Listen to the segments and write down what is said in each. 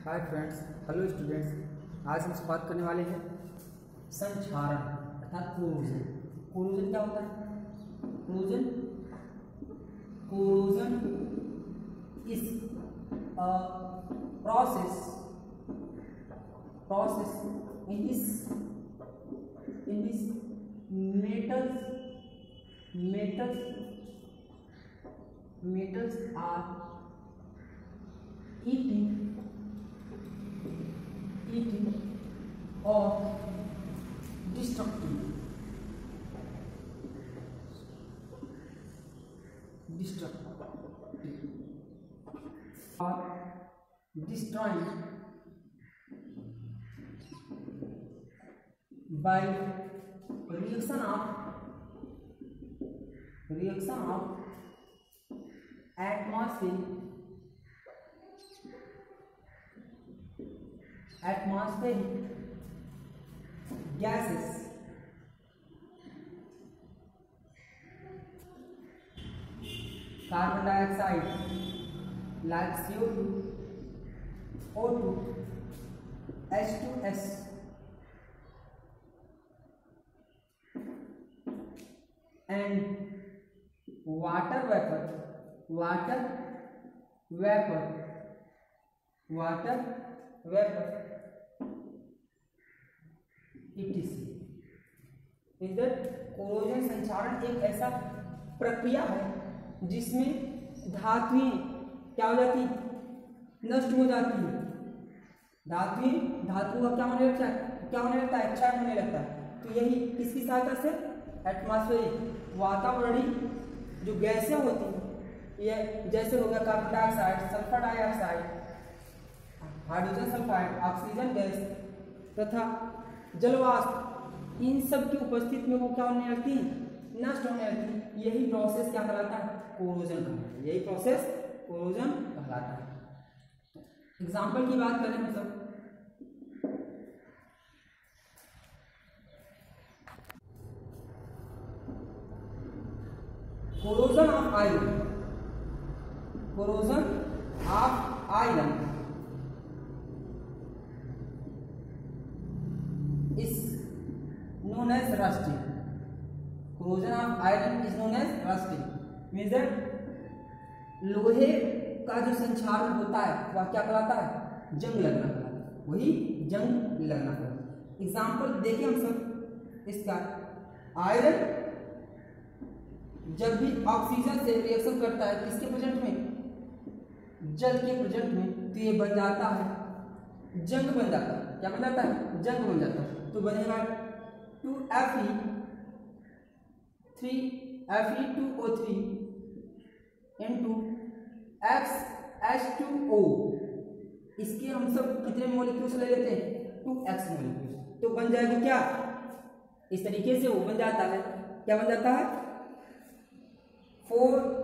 Hi friends, hello students. आज हम बात करने वाले हैं संक्षारण अर्थात कोरोजन। कोरोजन क्या होता है? Corrosion corrosion is a process in this metals are eating or destructive or destroying by reaction of atmospheric gases carbon dioxide like CO2, O2, H2S and water vapor etc. इधर corrosion संक्षारण एक ऐसा प्रक्रिया है जिसमें धातुएं क्या हो जाती, नष्ट हो जाती है। धातुओं का क्या होने लगता है, क्षय होने लगता है। तो यही किसकी सहायता से? एटमॉस्फेरिक वातावरणीय जो गैसें होती हैं, ये जैसे हो गया carbon dioxide, sulphur dioxide, hydrogen sulphide, oxygen gas तथा जलवाष्प, इन सब की उपस्थिति में वो क्या होने लगती है, नष्ट होने लगती है। यही प्रोसेस क्या कहलाता है? कोरोजन कहलाता है। यही प्रोसेस कोरोजन कहलाता है। एग्जाम्पल की बात करें हम सब, corrosion of iron is known as rusting. Corrosion of iron is known as rusting. Means that लोहे का जो संक्षारण होता है वह क्या कहलाता है? जंग लगना कहलाता है। वही जंग लगना कहलाता है। एग्जाम्पल देखिए हम सब इसका, आयरन जब भी ऑक्सीजन से रिएक्शन करता है किसके प्रेजेंट में? जल के प्रेजेंट में, तो ये बन जाता है जंग बन जाता है। क्या बन जाता है? जंग बन जाता है। तो बनेगा 2Fe2O3 into H2O। इसके हम सब कितने मॉलिक्यूल्स ले लेते हैं? 2x molecules. तो बन जाएगा क्या? इस तरीके से वो बन जाता है, क्या बन जाता है? 4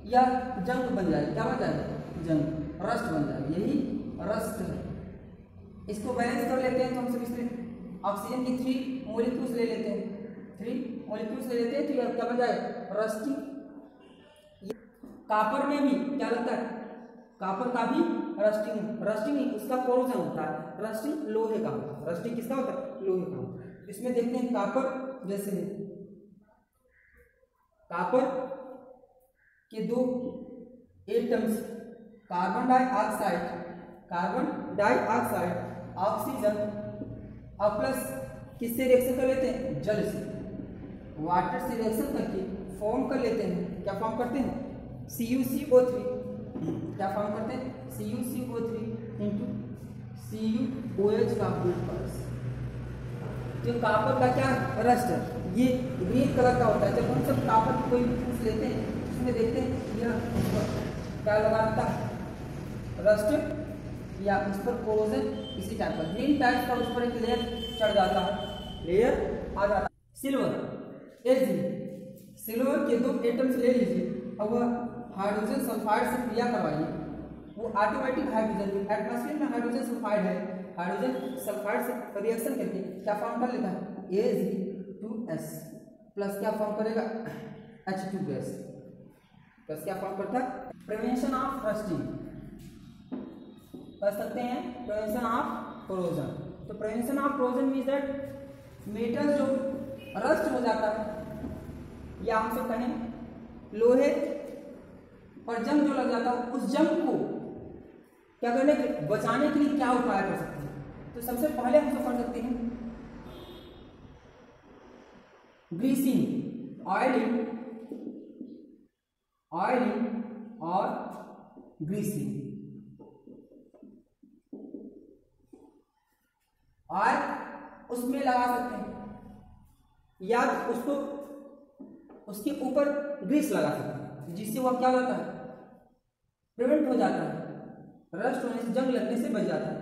या जंग बन जाएगा। क्या बन जाएगा? जंग, रस्ट बन जाएगा। यही रस्ट है। इसको बैलेंस कर लेते हैं तो हम सब इसमें ऑक्सीजन की 3 मॉलिक्यूल्स ले लेते हैं, तो यह क्या बन जाएगा? रस्टिंग। कापर में भी क्या लगता है? कापर का भी रस्टिंग उसका कोरोजन होता है। रस्टिंग लोहे का होता है। रस्टिंग किसका होता है? लोहे का होता है। इसमें देखते हैं कापर, जैसे कापर के 2 एटम्स कार्बन डाइऑक्साइड ऑक्सीजन और प्लस किससे रिएक्शन कर लेते हैं? जल से, वाटर से रिएक्शन करके फॉर्म कर लेते हैं। क्या फॉर्म करते हैं? CuCO3। क्या फॉर्म करते हैं? CuCO3 into CuOH का प्लस। जो कापर का क्या रस्ट है, ये ग्रीन कलर का होता है। जब हम सब कापर की कोई चीज लेते हैं उसमें देखते हैं यह क्या लगाता है? रस्ट या उस पर कोरोजन इसी टाइप का ग्रीन टाइप का उस पर एक लेयर चढ़ जाता है, लेयर आ जाता है। सिल्वर के 2 एटम्स ले लीजिए, अब वह हाइड्रोजन सल्फाइड से क्रिया करवाइए, वो ऑटोमेटिक हाइड्रोजन, एटमॉस्फेयर में हाइड्रोजन सल्फाइड है, हाइड्रोजन सल्फाइड से रिएक्शन करके क्या फॉर्म कर लेता है? Ag2S प्लस क्या फॉर्म करेगा? H2 गैस प्लस क्या फॉर्म करता है? Prevention of rusting. कर सकते हैं प्रिवेंशन ऑफ कोरोजन। तो prevention of corrosion means that metal जो रस्ट हो जाता है, या हम सब कहें लोहे और जंग जो लग जाता है, उस जंग को क्या करने के बचाने के लिए क्या उपाय कर सकते हैं। तो सबसे पहले हम सब कर सकते हैं ग्रीसिंग, ऑयलिंग और ग्रीसिंग, और उसमें लगा सकते हैं या उसको उसके ऊपर ग्रीस लगा सकते हैं, जिससे वह क्या होता है प्रिवेंट हो जाता है, रस्ट होने से, जंग लगने से बच जाता है।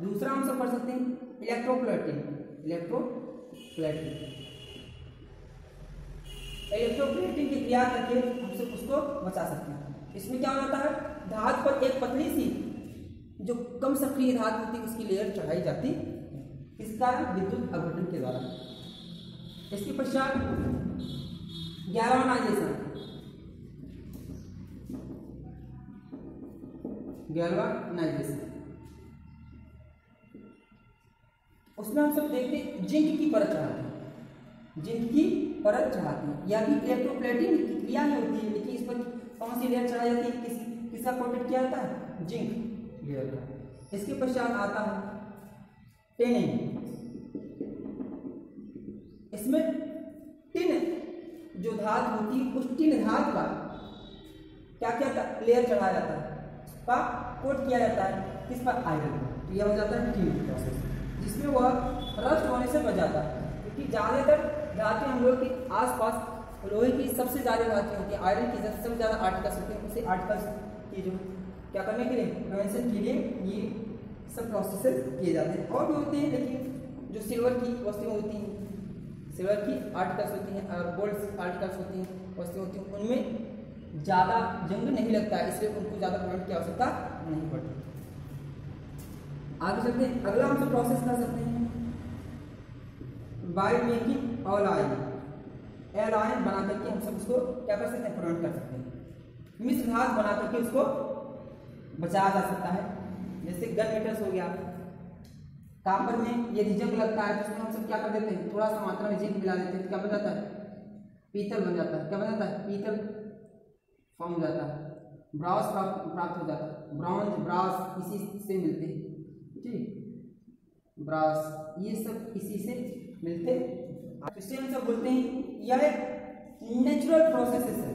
दूसरा हम सब कर सकते हैं इलेक्ट्रोप्लेटिंग की क्रिया करके हम सब उसको बचा सकते हैं। इसमें क्या होता है, धातु पर एक पतली सी जो कम सक्रिय धातु होती है उसकी लेयर चढ़ाई जाती है, इस कारण विद्युत अपघटन के द्वारा। इसके पश्चात गैल्वानाइजेशन, उसमें हम सब देखते हैं जिंक की परत चढ़ाते हैं, यह भी इलेक्ट्रोप्लेटिंग की क्रिया में होती है, लेकिन इस पर कौन सी लेयर चढ़ाई जाती है, किसका कोटेड किया जाता है, जिंक लेयर का। इसके पश्चात आता है टेनिंग, इसमें टिन जो धातु होती है उस टिन धातु का क्या क्या लेयर चढ़ाया जाता है, उसका कोट किया जाता है, किस पर, आयरन। तो यह हो जाता है टिन प्रोसेस, जिसमें वह रस्ट होने से बच जाता है। क्योंकि ज़्यादातर धातु हम लोग के आसपास लोहे की सबसे ज़्यादा धातु होती है, आयरन की सबसे ज़्यादा आर्टिकल्स होते हैं, उसे आर्टिकल्स की जो क्या करने के लिए, प्रिवेंशन के लिए ये सब प्रोसेस किए जाते हैं। और भी होते हैं, लेकिन जो सिल्वर की वस्तुएं होती हैं, सिल्वर की आर्टिकल्स होती हैं, गोल्ड आर्टिकल्स होती हैं, वस्तुएं होती हैं, उनमें ज़्यादा जंग नहीं लगता है, इसलिए उनको ज़्यादा प्रिवेंट की आवश्यकता नहीं पड़ती। आगे चलते हैं, अगला हम प्रोसेस कर सकते हैं बाय मेकिंग एलाइन बना करके हम सब उसको क्या कर सकते हैं, प्रिवेंट कर सकते हैं। मिश्र धातु बना करके उसको बचाया जा सकता है, जैसे गन मेटल्स हो गया, कापर में यदि जंग लगता है तो उसमें हम सब क्या कर देते हैं, थोड़ा सा मात्रा में जिंक मिला देते हैं, तो क्या बन जाता है, पीतल बन जाता है। क्या बन जाता है, पीतल फॉर्म हो जाता है, ब्रास प्राप्त हो जाता है, ब्रॉन्ज ब्रास इसी से मिलते हैं, ठीक, ब्रास ये सब इसी से मिलते हैं। इससे हम सब बोलते हैं यह नेचुरल प्रोसेस है।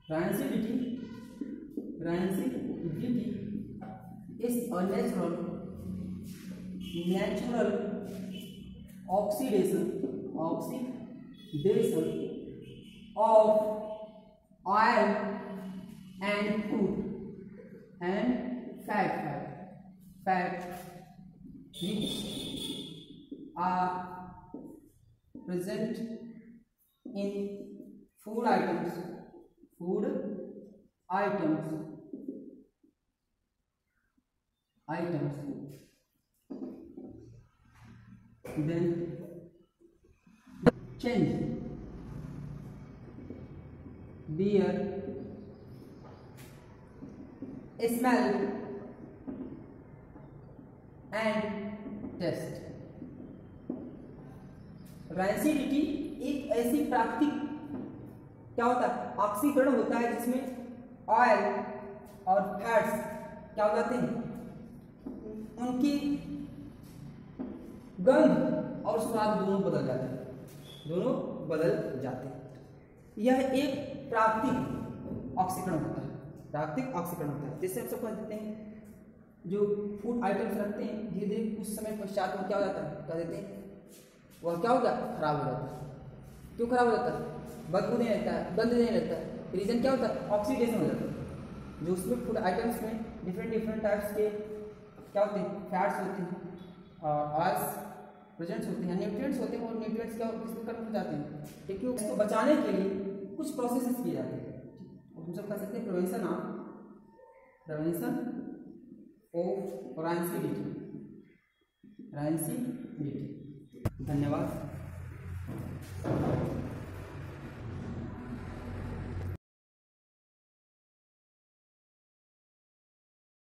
Transitivity is a natural oxidation of oil and food and fat which are present in food items then change beer smell and taste. Rancidity एक ऐसी प्राकृतिक क्या होता है, ऑक्सीकरण होता है, जिसमें ऑयल और फैट्स क्या हो जाते हैं, उनकी गंध और स्वाद दोनों बदल जाते हैं, यह एक प्राकृतिक ऑक्सीकरण होता है। जैसे हम सब कहते हैं जो फूड आइटम्स रखते हैं, धीरे धीरे कुछ समय पश्चात में क्या हो जाता है, क्या देते हैं, वह क्या होगा, खराब हो जाता है। क्यों खराब हो जाता है, बदबू नहीं लगता है, गंध नहीं लगता है, रीजन क्या होता है, ऑक्सीडेशन हो जाता है। जो उसमें फूड आइटम्स में डिफरेंट टाइप्स के क्या होते हैं, फैट्स होते हैं और ऑयल्स प्रेजेंट्स होते हैं, न्यूट्रिएंट्स होते हैं, और न्यूट्रिएंट्स क्या किसमें कन्वर्ट हो जाते हैं, क्योंकि उसको बचाने के लिए कुछ प्रोसेसेस किए जाते हैं। हम सब कह सकते हैं प्रिवेंशन ऑफ रैंसिडिटी। धन्यवाद।